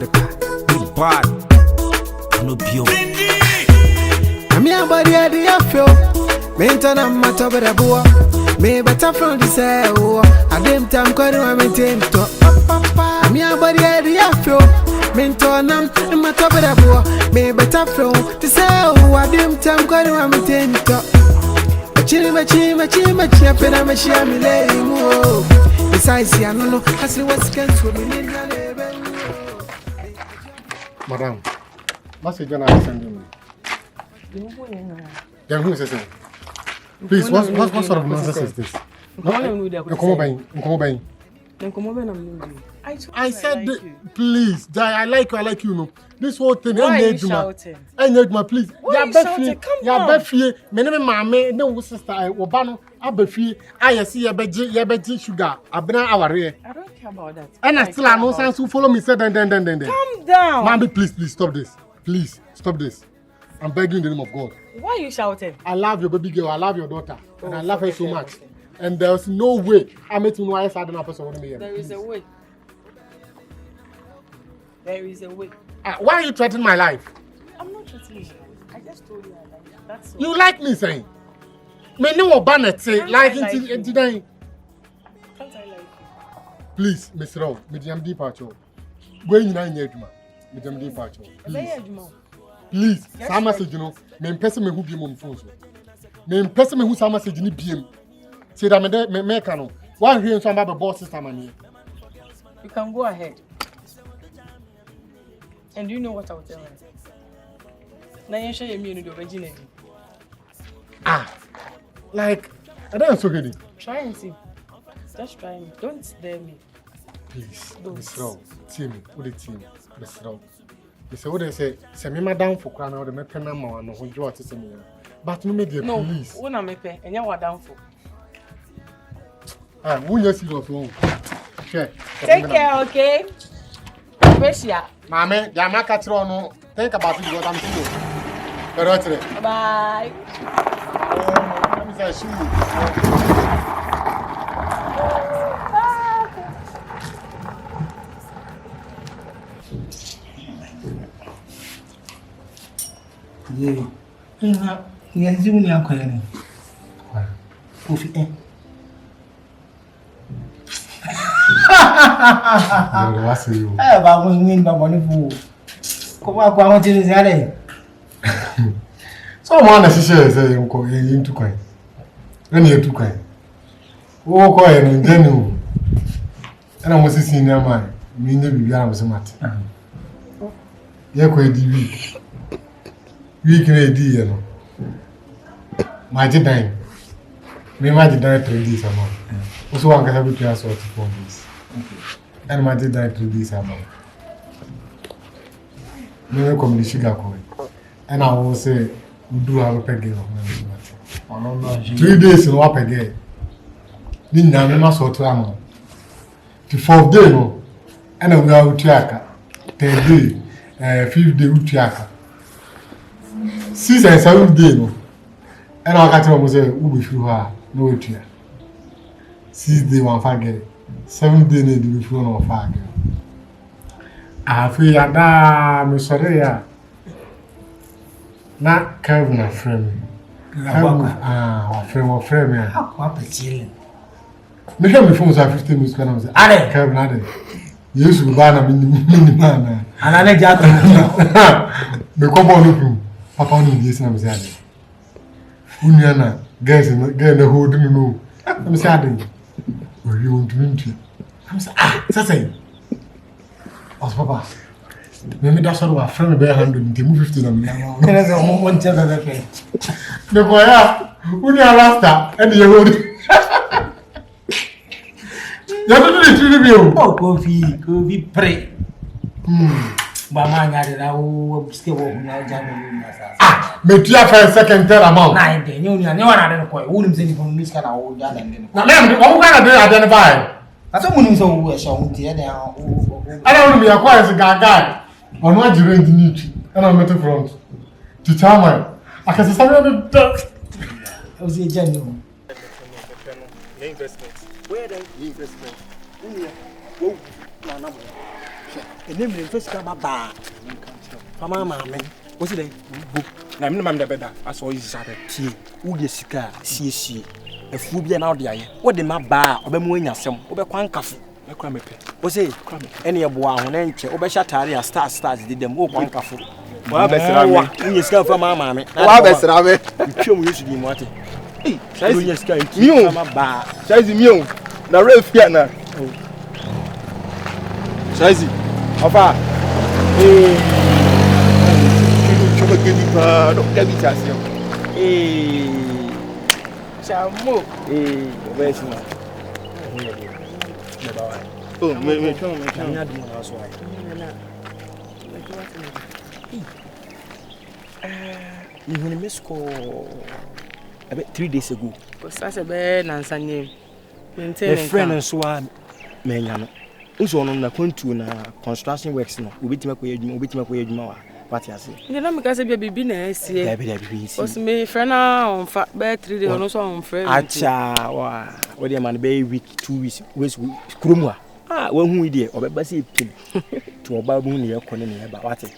Big bad. No bio. I'm your body at the afro. Maintain on my top of the boa. Me better from the cell. I dem time calling my maintain to. I'm your body at the afro. Maintain on my top of the boa. Me better from the cell. I dem time calling my maintain to. Machi, pena me share me lay. Besides, I don't know. I see what's going to be. Madam, message when I send you. Then who is this? Please, what sort of nonsense is this? I said, please, I like you, no. This whole thing, why are you shouting? I need my please. Why are you shouting? Come on. My name is Mama, no sister, Obano, Abefi, I see a beji sugar, a banana hour here. I don't care about that. And I still have no sense to follow me, said then. Calm down. Mommy, please, stop this. Please, stop this. I'm begging in the name of God. Why are you shouting? I love your baby girl, I love your daughter, and I love her so much. And there's no way I'm making no eyes. I don't know. There is a way. There is a way. Why are you threatening my life? I'm not threatening you. I just told you I like you. That's all. You like me saying? Me no banet say like it today. Can't I like you? Please, Mr. Rowe, me jam deep at you. Going na nyeduma. Me jam deep at you. Please, some message you know. Me person me who be mon phone so. Me person me who some message ni biem. Say that me can. Why here so about the boss system man. You can go ahead. And do you know what I will tell her? Now you show me the original. Like I don't so good. Try and see. Just try me. Don't dare me. Please, Mr. Rowe, team, what the team, Mr. Rowe. You say what they say me madam for crown or the me pen number and who draw to me. But no me dear, please. No, una me pay and you are down for. Who you see your phone? Take care, okay? Pressure. Mama, Yama Catro, no. Think about it, what I'm doing. Bye. Let me say, someone as say you go into coin. When you took coin. Oh, coin and then and I was a senior man. Me never be a mat. You go week. Week in a day, my dime. Me my dime 3 days a month. Also, one can have it to us 4 days. And my dime 3 days a month. Me come the sugar coin. And I will say, we do have a peg of 3 days in what again. Then I must sort to ammo. The 4th day, no, and we are Utiaka. 10th day, 5th day, Utiaka. 6th and 7th day, no, and I got to say, who be through her, no Utia. 6th day, 1 faggot. 7th day, need to be through no faggot. I feel that, Miss Soria. Not Kevin a friend. Friend, yeah. Me hear me phone 15 minutes when I was there. Kevin, I did. You should buy a mini man. And I let you me come on open. Papa only this and I'm saying. Uniana, guys, get the whole didn't know. I'm saying, were you want to meet you? I'm saying, Sassay. What's Papa? Maybe that's what our friend bear 100 to move 50 of them. There's a moment of the the boy, who near Rasta, and you would. You don't need to review. Oh, coffee, pray. Bamanga, I will still walk now. Make you for a second, third amount. 9, you know, wouldn't say from this kind of old young. Now, ma'am, what kind of identify? I don't want to know something. I don't want to be acquired as a guy. On what you rent need, and I'm at front. To tell me, I can say the duck. I was a genuine. Investment. Where the investment? enem le first ka baba fama maame wo se dey bo na me mam da beda aso yi sare tie wo ye sika sie afuo bia na wo de aye wo de ma ba obemu anyasem wo be kwan kafo e kwa mepe wo se ene eboa ho na nche wo be sha tare a stars de dem wo kwan kafo wa besra me wo ye sika fama maame wa besra me twem yesu di mo ate sai wo ye sika mi fama ba sai mi o na refia na sai ofa choba gedi pa do gabi tasio chamo obesi ma oh me chon nya de mo na so ai ni huni mesko about 3 days ago sasa be nansanye the maintain friend so a menya no nso no na kwantu na construction works no obetima ko yedwuma wa pati ase ndi na meka se bia bibi na asie da bi si os me frena on fa be 3 days no so on frame acha wa we dey man be week 2 weeks we kuromu wa hu ide obeba se pim to oba bu ne yakone ne ba wate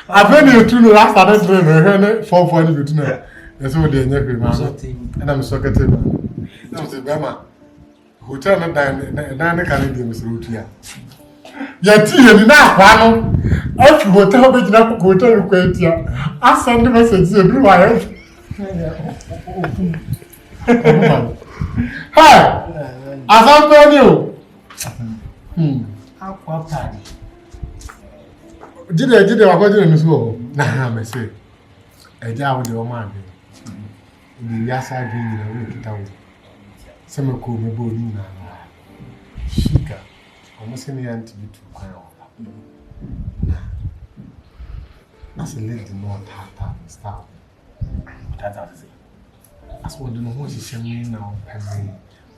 I've you to last started doing 4 ni bitu na. Yeso de nya kwe ma. Na me sokete ma. Na me se be ma. Hotel na dan kan dey Mr. Otua. Ya ti ye ni na akwa no. Afi hotel be jina ko hotel ko etia. Asend message e bi wa ye. Hi. Asan ni o. Akwa party. Jide wakwaje ni so na ha me say eja wo de o ma de ni ya sa de ni na we kita wo se me ko me bo ni na shika o mo se ni anti bitu kwan o as a lady no tata style tata se as wo de no ho hihye mi na o pese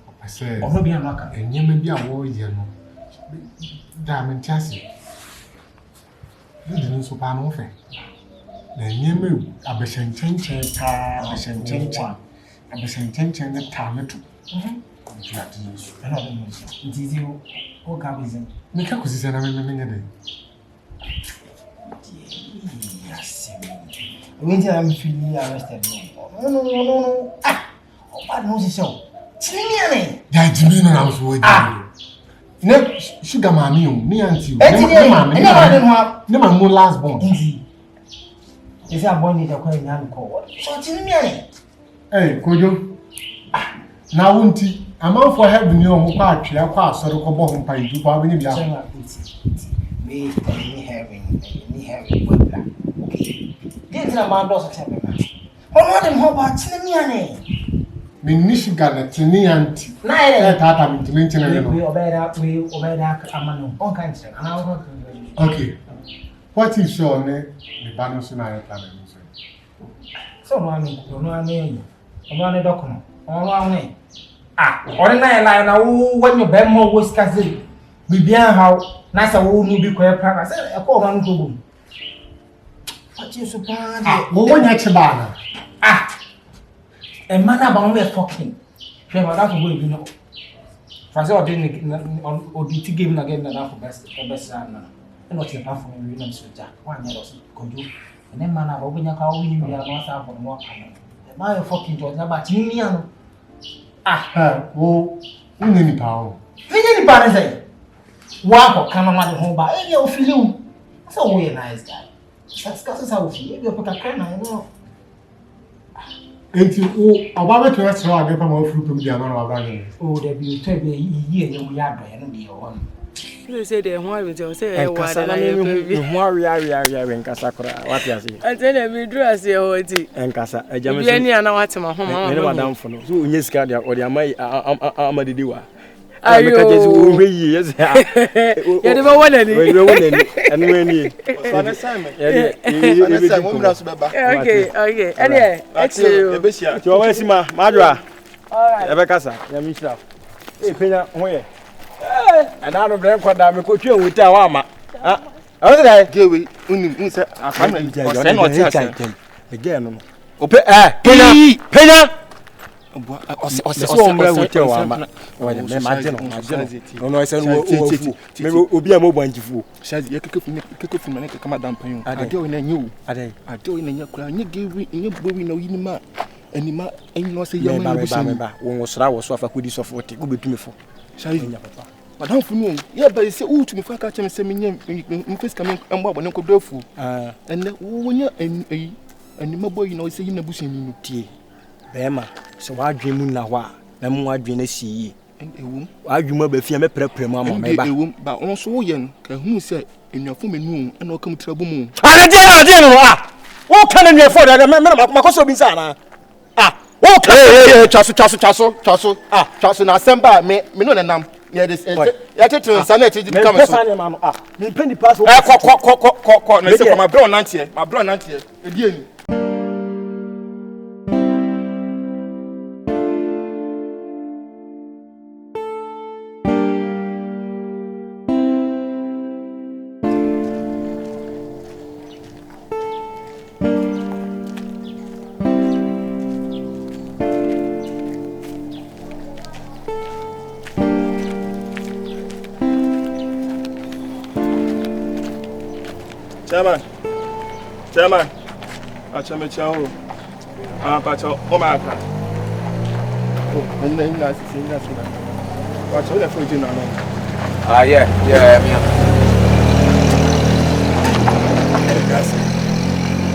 o pese ono bia no aka enyema bi a wo ye no da me ntiase Didn't so pan off. Then you move a beshenchen, a beshenchen, the time to. It is you. What cabin? Make up with an minute. Yes. Winter, I'm feeling arrested. No. Ah, oh, bad news show. Chimney. Yeah, Jimmy, I was waiting. Ne sugar mami o ni auntie o ne ma mo last born nzi ese abon ni jakwa nya nko so tini mi ane kojo na wonti amount for help ni o mo kwa atwe akwa asori ko bo ho pai du pa benye bia me ni heaven webla okay didn't na ma do so tell me ho dem ho ba tini mi ane me ni sugar na tini auntie na ile tata mi tini tini no we obeda amano on kan tire ana okay what is your name the balance na your plan so no ani dokono ono ane ori na ila na wo wanyo be mo wo skaze bibia hawo na sa wo nu bi ko e pra se e ko ro no ko bum fachi so pa wo wonya che ba na e mana ba mo be fucking she ma da ko bo bi no fa se o di ti game na game na da for best na no ti pa for me na so ja wa nya do so ko ju ene mana ba obinya ka wo yin bia no sa for mo ka e ma yo fucking to na ba ti mi ano wo ni pa o ni pa ne say wa ko kana ma de ho ba e o feel you so we nice guy that's how we feel you put a kind of enti wo oba beto asro ade pa ma furu pem dia na wa ba ni o de bi to be yi enye wo ya do no bi o you say the one with you say wa da na be ho ari nkasa kora what you say ante na mi dru ase o ti nkasa ejame so bi ani ana wate ma ho ma me madam fo no so onye sika dia o dia amadidi wa ayo ka jesu wo hweyi yes ya de ba wonani anu ani Sana Simon. Yeah, mo mra so beba. Okay. Ene e be sia. ti o wa si ma madra all right e be kasa ya mi shira penya ho ye ana no bre kwada me ko twa nwita wa ma awon dai Gewe unim nse afam na o se no ti ase. again no ope penya obi a mo banjifu shazi yekeke fu maneke kama dampan ade o na nyu ade o na nya kura nya gewi nya bowi na yinima anima enyo se yama na bushani wo sra wo so afa kodi so fo te go betumi fo shazi nya papa madam fu no ye ba se u tumi fa ka chem se menye mfes kam embo abone ko dofu enne wo nya anima boyi na se yina bushani no tie bema se wa adwen mu na ho a na mu adwen na si ewum adwuma ba fia me prepare mu ama me ba ewum ba on so wo ye no ka hu se enuafo menu na o kam trabo mu ade no wo kan enuafo da me makoso bi nsa na wo kan chaso na asemba me no nenam ya this ya tetu nsa na eji kam so me peni pass ko na se ko ma bro nantie edi eni Chairman, achame chao. Pacho, omaka. Oh, and then that's Pacho, the food in Yeah,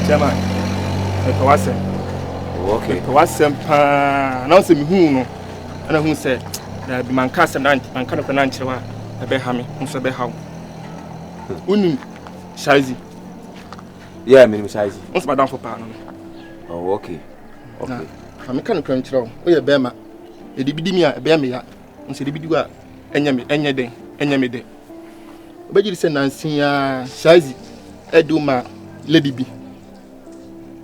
Chairman, okay. Now say me who no. And who said that man cast and man kind of an answer. A be hammy, who's a be how. Uni, Shazi. Yeah, me size. What's madam for pan? Oh, okay. I'm kind of crunch row. Oh, yeah, Bema. A dibidimia, a Bemia. And say, Dibidua, Enyame day. But you send Nancy, Shazi, Eduma, Lady B.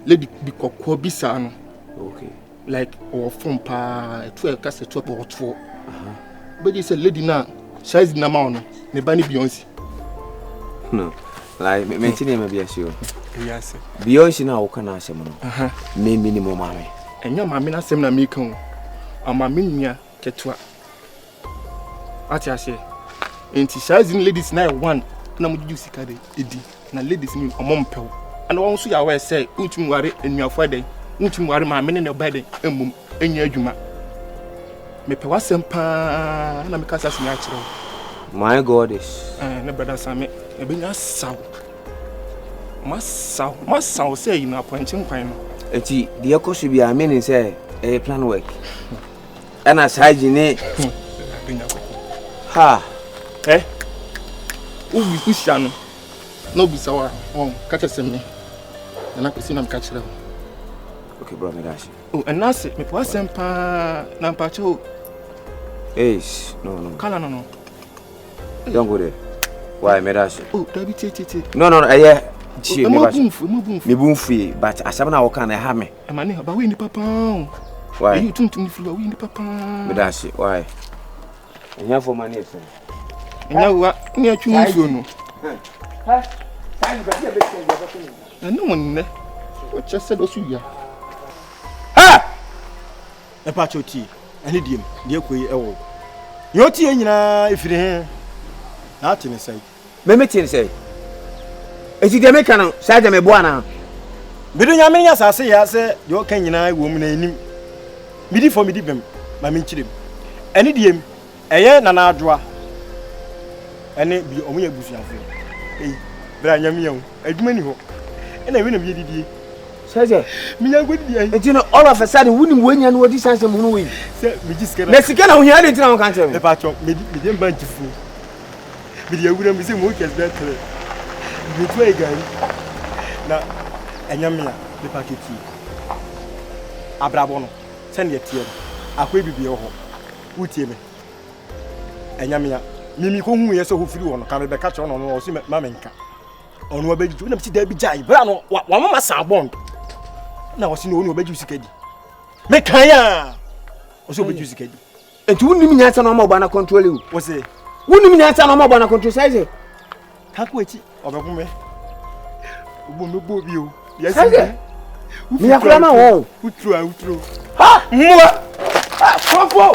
Lady B. Bisano. Okay. Like, or from pa, 12 cast a 12 or 4. But you said, Lady Na, Shazi Namano, Nebani Beyonce. No, like, mentioning maybe a show. Yes, Beyonce now can answer me. Me minimum mammy. And your mamma send a mekon. A mamma ketua. What I say? And she says in ladies night one, and I'm with you, Sikade, Eddie, and ladies mean a mompel. And also, I will say, Uchum worry in your Friday, Uchum worry my men in your bed, and your juma. Me pewasem pa na me kasa si natural. My God is. Ne brother Sami, e be nya saw. Masaw say na pointing kwan no. Enti de ekoso bi a meaning say plan work. And as hygiene ha. Ubi kusha no. No bi sawa. Catch sem me. Na kwesi na me catch ra. Okay, bro, me dash. Oh, and na say me pewasem pa na mpacho. No. Kala no. Don't go there. Why, me dash? Oh, David Titi. No, yeah. Me boom but asabna wo kan ha me. E mane ba we ni papa. Why? You tuntum ni flu we ni papa. Me dash. Why? Enya for money efe. Enya wa ni atwu nsuo no. Ha? Sai ba dia be sen ba ko ni. No wonne. O chese do su ya. Ha! E pa choti. Ani diem. Die koyi e wo. Yo tie nyina efiri he. Na ati ne sai. Me metie ne sai. Eti de me kan sai de me bo ana. Bidu nya me nya sase ya se de o kan nyina wo mu na anim. Midi for midi bem ma me nchirem. Ani diem eye na na adoa. Ene bi omu ya busuafo. Bra nya me yan. Adwuma ni ho. Ena we na bi didie. Sai me nya godidi ai. Eti no all of a sudden wunim wanya no wodi sanse mu no we. Se me jiskera. Na sika na ho ya de ntina ho kan tell me. E pa cho me di banchifu. Bidi awura mi se mo kes betre. Bitu e gari. Na enyamia de paketi. Abrabo no. Se ne tie no. Akwa bibie ho. Wutie me. Enyamia mimi ko hu ye se ho firi wo no ka me be ka cho no no so ma menka. Onu obeju na mti da bi jai. Bra no wa mama sa bond. Na wo si no onu obeju sikadi. Me kan ya. O so obeju sikadi. Enti wunim nyansa na ma oba na control you. Wo se wunim nyansa na ma oba na control size. Kako echi obegume. Ogbo megbo bi o. Yes. Me yakura ma wo. Utru. Ha! Mwa. Bravo!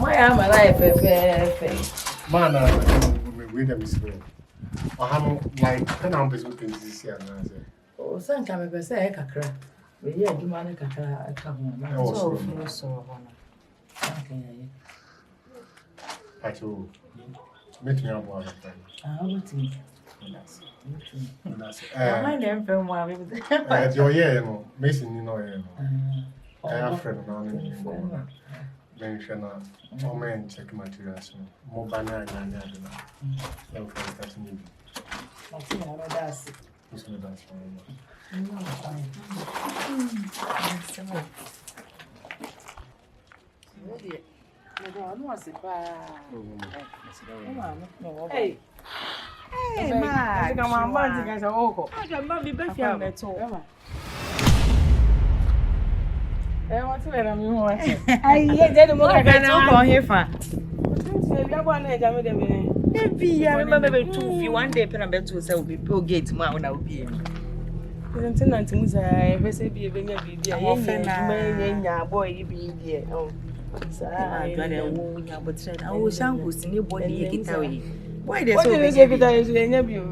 My am alive, Man, we them is well. I have like 10 hours with this year. Oh, son, come and say, Kakra. We hear you, man, Kakra, come on. So, okay. Actually, meet me up one time. I will think. That's My name from one. your year, you know, Mason, you know, I have friend now in the mention all men check materials, more banana than that. And for that's me. That's it. Who's with us? Hey. Hey, ma. Come on, man. Guys, oh, I can not be back here at all. I want to let them know. I didn't know I can go here for. Maybe I remember 2 one day, pen and bed to sell people gate ma when I will be. Tenant Musa, I say be a baby, a boy, be here. Oh, I will sound who's in your body. Why there's so many?